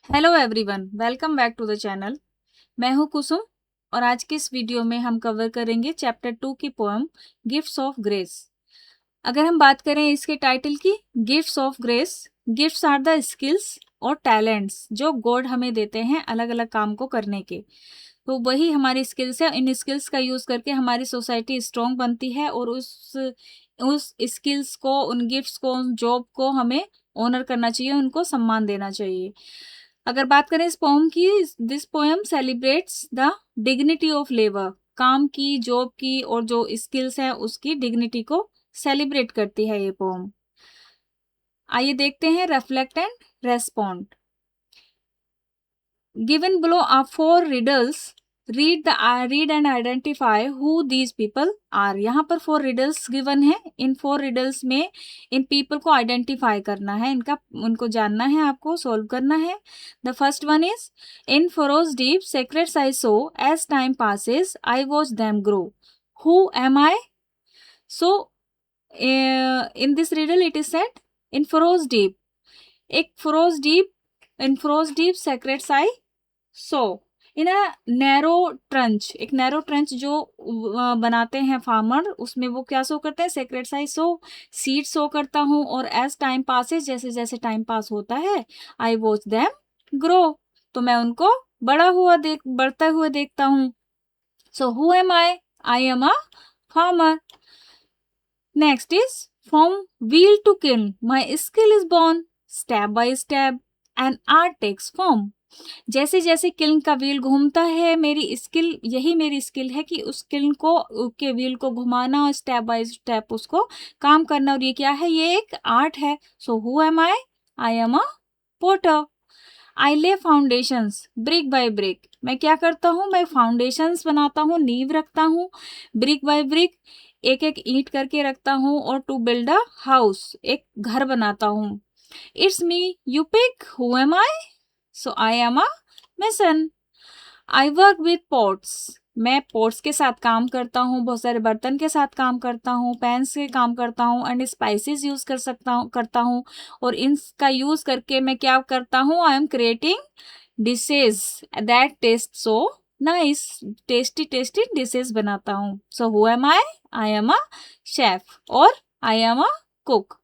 Hello everyone, welcome back to the channel. मैं हूं कुसुम और आज के इस वीडियो में हम कवर करेंगे चैप्टर 2 की पोएम गिफ्ट्स ऑफ ग्रेस। अगर हम बात करें इसके टाइटल की, gifts of grace, gifts are the skills और टैलेंट्स जो गॉड हमें देते हैं अलग अलग काम को करने के। तो वही हमारी स्किल्स है, इन स्किल्स का यूज करके हमारी सोसाइटी स्ट्रांग बनती है और उस स्किल्स को, उन गिफ्ट्स को, उन जॉब को हमें ऑनर करना चाहिए, उनको सम्मान देना चाहिए। अगर बात करें इस पोएम की, this poem celebrates the dignity of labour, काम की, जॉब की और जो स्किल्स है उसकी डिग्निटी को सेलिब्रेट करती है ये पोएम। आइए देखते हैं reflect and respond. Given below are 4 riddles. Read and identify who these people are. यहाँ पर 4 riddles गिवन है। इन 4 riddles में इन people को आइडेंटिफाई करना है, उनको जानना है, आपको सोल्व करना है। The first one is, in furrows deep secrets I saw as time passes I watch them grow. Who am I? So in this riddle it is said, in furrows deep, एक furrows deep secrets I so in a narrow trench, एक narrow trench जो बनाते हैं farmer, उसमें वो क्या show करते हैं, secret size show, seed show करता हूँ और एज टाइम पासेस, जैसे जैसे टाइम पास होता है, आई वॉच देम ग्रो, तो मैं उनको बढ़ते हुए देखता हूँ। So who am I am a farmer. Next is, from wheel to kiln my skill is born, step by step an art takes form. जैसे जैसे किल्न का व्हील घूमता है, यही मेरी स्किल है कि उस किल्न को के व्हील को घुमाना और स्टेप बाय स्टेप उसको काम करना, और ये क्या है, ये एक आर्ट है। So who am I am a potter. I lay foundations brick by brick, मैं क्या करता हूँ, मैं फाउंडेशंस बनाता हूँ, नींव रखता हूँ, ब्रिक बाय ब्रिक, एक एक ईंट करके रखता हूँ, और टू बिल्ड अ हाउस, एक घर बनाता हूँ। It's me you pick, who am I? So I am a mason. I work with pots, मैं पॉट्स के साथ काम करता हूँ, बहुत सारे बर्तन के साथ काम करता हूँ, पैन से काम करता हूँ, एंड स्पाइसेस यूज करता हूँ, और इनका यूज करके मैं क्या करता हूँ, I am creating dishes that taste so nice, tasty tasty dishes बनाता हूँ। So who am I am a chef और आई एम अ कुक।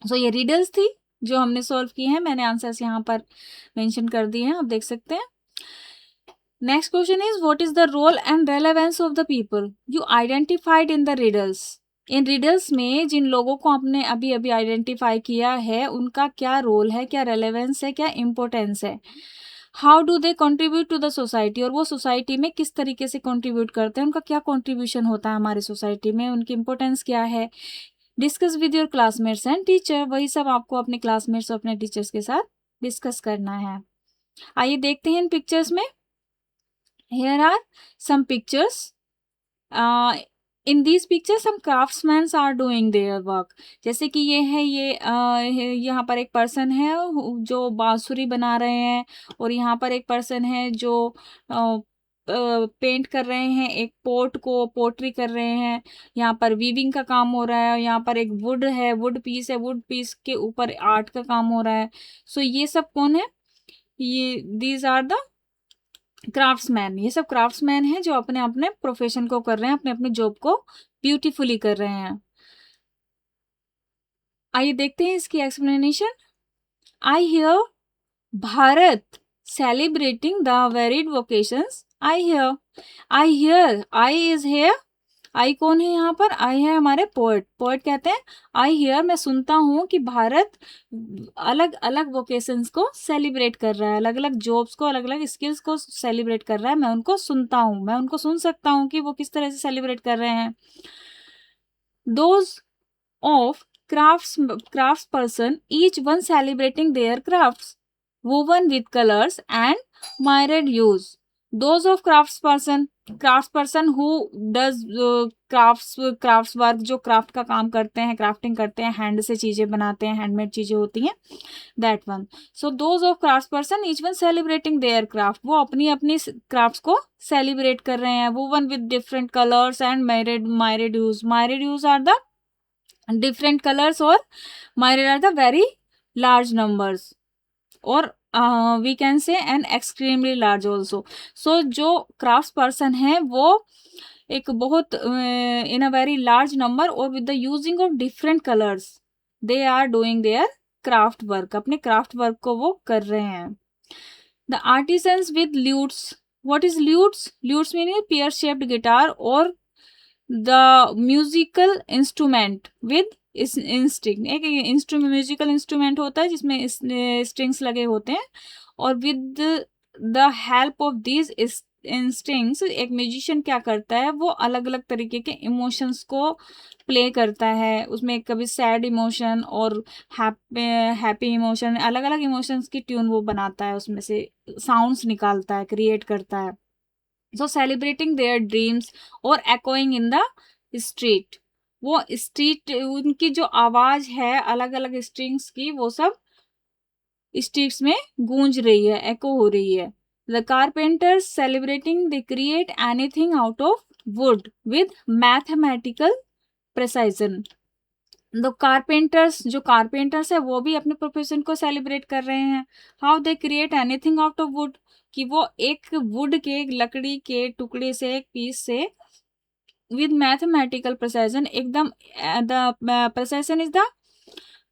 सो ये रिडल्स थी जो हमने सॉल्व की हैं, मैंने आंसर्स यहाँ पर मेंशन कर दिए हैं, आप देख सकते हैं। Next question is, what is the role and relevance of the people you identified in the riddles. इन रिडल्स में जिन लोगों को आपने अभी अभी आइडेंटिफाई किया है, उनका क्या रोल है, क्या रेलेवेंस है, क्या इंपॉर्टेंस है। How do they contribute to the society, और वो सोसाइटी में किस तरीके से कंट्रीब्यूट करते हैं, उनका क्या कंट्रीब्यूशन होता है हमारी सोसाइटी में, उनकी इंपॉर्टेंस क्या है। Discuss with your classmates and teacher, वही सब आपको अपने क्लासमेट्स और अपने टीचर्स के साथ डिस्कस करना है। आइए देखते हैं इन पिक्चर्स में। Here are some pictures. In these pictures some craftsmen are doing their work. जैसे कि ये है, यहाँ पर एक पर्सन है जो बांसुरी बना रहे हैं, और यहाँ पर एक पर्सन है जो पेंट कर रहे हैं, एक पोट को पोट्री कर रहे हैं, यहाँ पर वीविंग का काम हो रहा है, यहाँ पर एक वुड है, वुड पीस के ऊपर आर्ट का काम हो रहा है। सो ये सब कौन है, ये दीज आर द क्राफ्ट्समैन। ये सब क्राफ्ट्समैन हैं जो अपने अपने प्रोफेशन को कर रहे हैं, अपने अपने जॉब को ब्यूटीफुली कर रहे हैं। आइए देखते हैं इसकी explanation. I here Bharat celebrating the varied vocations. I here, I is here, I कौन है यहाँ पर, आई है हमारे पोएट, पोएट कहते हैं आई हियर, मैं सुनता हूँ कि भारत अलग अलग वोकेशंस को सेलिब्रेट कर रहा है, अलग अलग जॉब्स को, अलग अलग स्किल्स को सेलिब्रेट कर रहा है, मैं उनको सुनता हूँ, मैं उनको सुन सकता हूँ कि वो किस तरह से सेलिब्रेट कर रहे हैं। Those of crafts person, each one celebrating their crafts, woven with colors and myriad hues. Those of crafts person who does crafts work, जो क्राफ्ट का काम करते हैं, क्राफ्टिंग करते हैं, हैंड से चीजें बनाते हैं, हैंडमेड चीजें होती हैं, that one. So those of craft person, each one celebrating their craft, वो अपनी अपनी क्राफ्ट्स को सेलिब्रेट कर रहे हैं, woven with different colours and myriad hues are the different colors, or myriad are the very large numbers. और we can say an extremely large also. So जो craft person है वो एक बहुत in a very large number और with the using of different colours they are doing their craft work, अपने craft work को वो कर रहे हैं। The artisans with lutes, what is lutes? Lutes meaning pear shaped guitar और the musical instrument with string, एक instrument musical instrument होता है जिसमें स्ट्रिंग्स लगे होते हैं, और with the help of these strings एक म्यूजिशियन क्या करता है, वो अलग अलग तरीके के इमोशंस को प्ले करता है, उसमें कभी सैड इमोशन और हैप्पी इमोशन, अलग अलग इमोशंस की ट्यून वो बनाता है, उसमें से साउंड्स निकालता है, क्रिएट करता है। सो सेलिब्रेटिंग देयर ड्रीम्स और echoing इन द स्ट्रीट, वो स्ट्रीट उनकी जो आवाज है अलग अलग स्ट्रिंग्स की वो सब स्ट्रीट्स में गूंज रही है, एको हो रही है। The carpenters celebrating they create anything out of wood with mathematical precision. The carpenters, जो कारपेंटर्स है वो भी अपने प्रोफेशन को सेलिब्रेट कर रहे हैं। How they create anything out of would, कि वो एक वुड के, एक लकड़ी के टुकड़े से, एक पीस से विद मैथमेटिकल प्रिसाइजन, एकदम the precision is the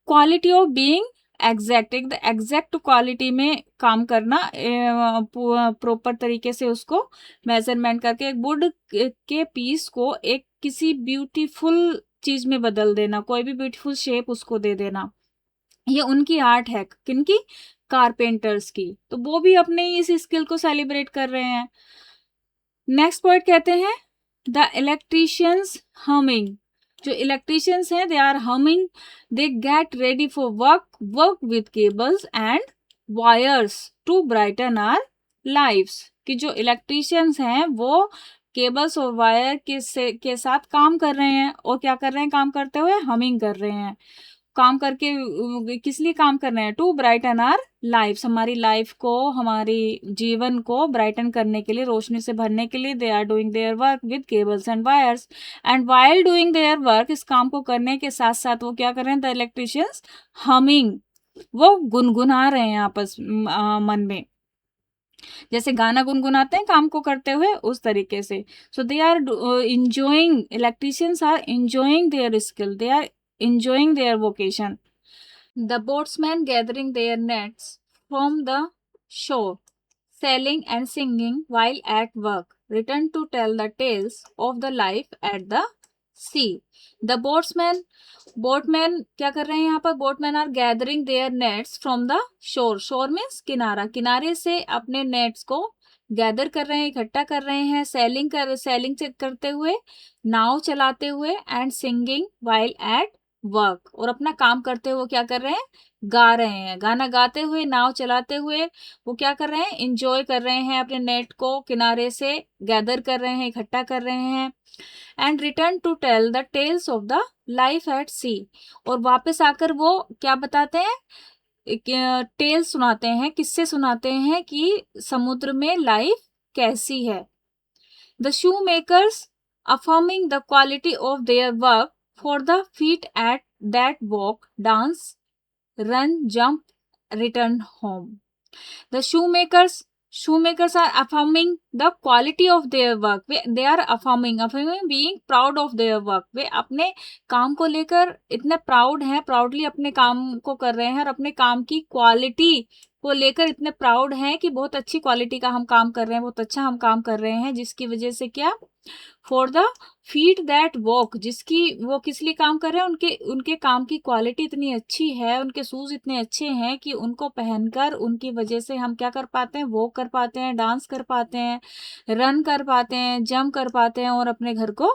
quality of being exact, एक द एग्जैक्ट क्वालिटी में काम करना, प्रॉपर तरीके से उसको मेजरमेंट करके एक वुड के पीस को एक किसी ब्यूटीफुल चीज में बदल देना, कोई भी ब्यूटीफुल शेप उसको दे देना, ये उनकी आर्ट है। किनकी? कारपेंटर्स की। तो वो भी अपने इस स्किल को सेलिब्रेट कर रहे हैं। नेक्स्ट पॉइंट कहते हैं द इलेक्ट्रिशियंस हमिंग, जो इलेक्ट्रिशियंस हैं they are humming, they get ready for work with cables and wires to brighten our lives, कि जो इलेक्ट्रिशियंस हैं वो केबल्स और वायर के साथ काम कर रहे हैं, और क्या कर रहे हैं? काम करते हुए हमिंग कर रहे हैं। काम करके किस लिए काम कर रहे हैं? टू ब्राइटन आवर लाइफ, हमारी लाइफ को, हमारी जीवन को ब्राइटन करने के लिए, रोशनी से भरने के लिए। They are doing their work with cables and wires, and while doing their work, इस काम को करने के साथ साथ वो क्या कर रहे हैं? द इलेक्ट्रिशियंस हमिंग, वो गुनगुना रहे हैं आपस मन में, जैसे गाना गुनगुनाते हैं काम को करते हुए, उस तरीके से। So they are enjoying, electricians are enjoying their skill, they are enjoying their vocation. The boatsmen gathering their nets from the shore, sailing and singing while at work, return to tell the tales of the life at the sea. The boatmen क्या कर रहे हैं यहाँ पर? boatmen are gathering their nets from the shore. Shore means किनारा, किनारे से अपने nets को गैदर कर रहे हैं, इकट्ठा कर रहे हैं, सैलिंग करते हुए, नाव चलाते हुए, and singing while at work, और अपना काम करते हुए क्या कर रहे हैं? गा रहे हैं। गाना गाते हुए, नाव चलाते हुए वो क्या कर रहे हैं? इंजॉय कर रहे हैं, अपने नेट को किनारे से गैदर कर रहे हैं, इकट्ठा कर रहे हैं। And return to tell the tales of the life at sea, और वापस आकर वो क्या बताते हैं? टेल सुनाते हैं, किससे सुनाते हैं कि समुद्र में लाइफ कैसी है। The shoe makers affirming the quality of their work for the feet at that walk, dance, run, jump, return home. The shoemakers are affirming the quality of their work. They are affirming being proud of their work. वे अपने काम को लेकर इतने proud हैं, proudly अपने काम को कर रहे हैं, और अपने काम की क्वालिटी को लेकर इतने प्राउड हैं कि बहुत अच्छी क्वालिटी का हम काम कर रहे हैं, बहुत अच्छा हम काम कर रहे हैं, जिसकी वजह से क्या? For the feet that walk, जिसकी वो किस लिए काम कर रहे हैं? उनके काम की क्वालिटी इतनी अच्छी है, उनके शूज इतने अच्छे हैं कि उनको पहनकर उनकी वजह से हम क्या कर पाते हैं? वॉक कर पाते हैं, डांस कर पाते हैं, रन कर पाते हैं, जंप कर पाते हैं, और अपने घर को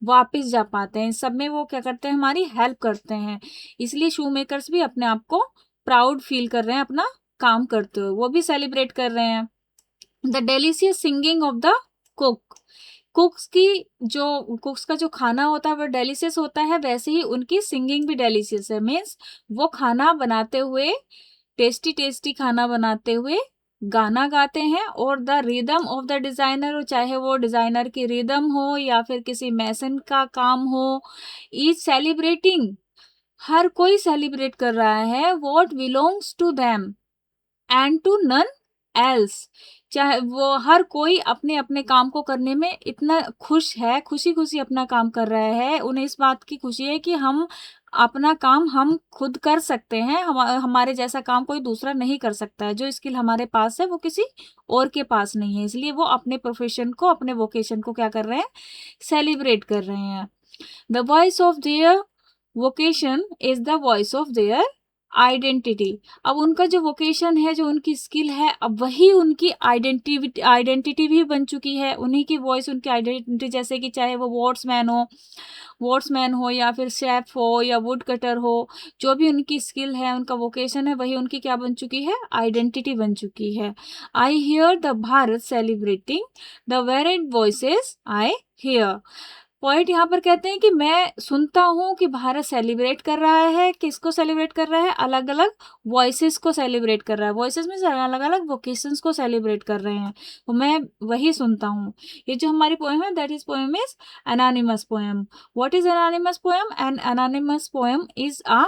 वापस जा पाते हैं। सब में वो क्या करते हैं? हमारी हेल्प करते हैं। इसलिए शू मेकर्स भी अपने आप को प्राउड फील कर रहे हैं अपना काम करते हुए, वो भी सेलिब्रेट कर रहे हैं। The delicious singing of the cook, कुक्स का जो खाना होता है वो डेलिशियस होता है, वैसे ही उनकी सिंगिंग भी डेलिशियस है। मीन्स वो खाना बनाते हुए, टेस्टी खाना बनाते हुए गाना गाते हैं, और the rhythm of the designer, चाहे वो डिजाइनर की रिदम हो या फिर किसी मैसन का काम हो, इज सेलिब्रेटिंग, हर कोई सेलिब्रेट कर रहा है, what belongs to them, and to none else. चाहे वो हर कोई अपने अपने काम को करने में इतना खुश है, खुशी खुशी अपना काम कर रहा है, उन्हें इस बात की खुशी है कि हम अपना काम हम खुद कर सकते हैं, हमारे जैसा काम कोई दूसरा नहीं कर सकता है, जो स्किल हमारे पास है वो किसी और के पास नहीं है, इसलिए वो अपने प्रोफेशन को, अपने वोकेशन को क्या कर रहे हैं, सेलिब्रेट कर रहे हैं। The voice of their vocation is the voice of their identity. अब उनका जो वोकेशन है, जो उनकी स्किल है, अब वही उनकी आइडेंटिटी भी बन चुकी है, उन्हीं की वॉइस उनकी आइडेंटिटी। जैसे कि चाहे वो वॉट्समैन हो या फिर शेफ हो या वुड कटर हो, जो भी उनकी स्किल है, उनका वोकेशन है, वही उनकी क्या बन चुकी है, आइडेंटिटी बन चुकी है। I hear the Bharat celebrating the varied voices I hear. Point यहाँ पर कहते हैं कि मैं सुनता हूँ कि भारत सेलिब्रेट कर रहा है, किसको सेलिब्रेट कर रहा है, अलग अलग वॉइसेस को सेलिब्रेट कर रहा है। वॉइसेस में अलग अलग वोकेशंस को सेलिब्रेट कर रहे हैं, तो मैं वही सुनता हूँ। ये जो हमारी पोएम है, that is poem is anonymous poem. What is anonymous poem? An anonymous poem is a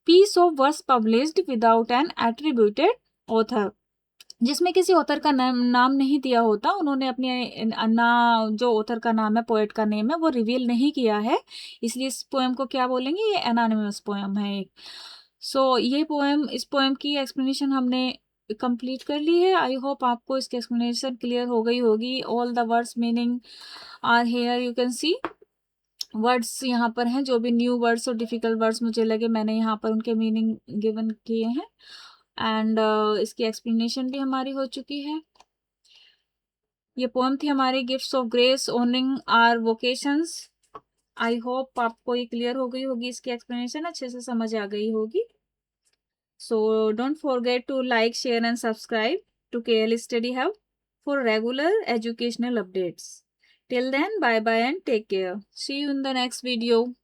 piece of verse published without an attributed author, जिसमें किसी ऑथर का नाम नहीं दिया होता। उन्होंने अपने जो ऑथर का नाम है, पोएट का नेम है, वो रिवील नहीं किया है, इसलिए इस पोएम को क्या बोलेंगे, ये एनोनिमस पोएम है एक। सो ये पोएम, इस पोएम की एक्सप्लेनेशन हमने कंप्लीट कर ली है। आई होप आपको इसकी एक्सप्लेनेशन क्लियर हो गई होगी। All the words meaning are here, you can see words यहाँ पर हैं, जो भी न्यू वर्ड्स और डिफिकल्ट वर्ड्स मुझे लगे, मैंने यहाँ पर उनके मीनिंग गिवन किए हैं। एंड इसकी एक्सप्लेनेशन भी हमारी हो चुकी है। ये पोएम थी हमारी gifts of grace honouring our vocations. I hope आपको ये क्लियर हो गई होगी, इसकी एक्सप्लेनेशन अच्छे से समझ आ गई होगी। So don't forget to like, share and subscribe to KL Study Hub for regular educational updates. Till then, bye bye and take care. See you in the next video.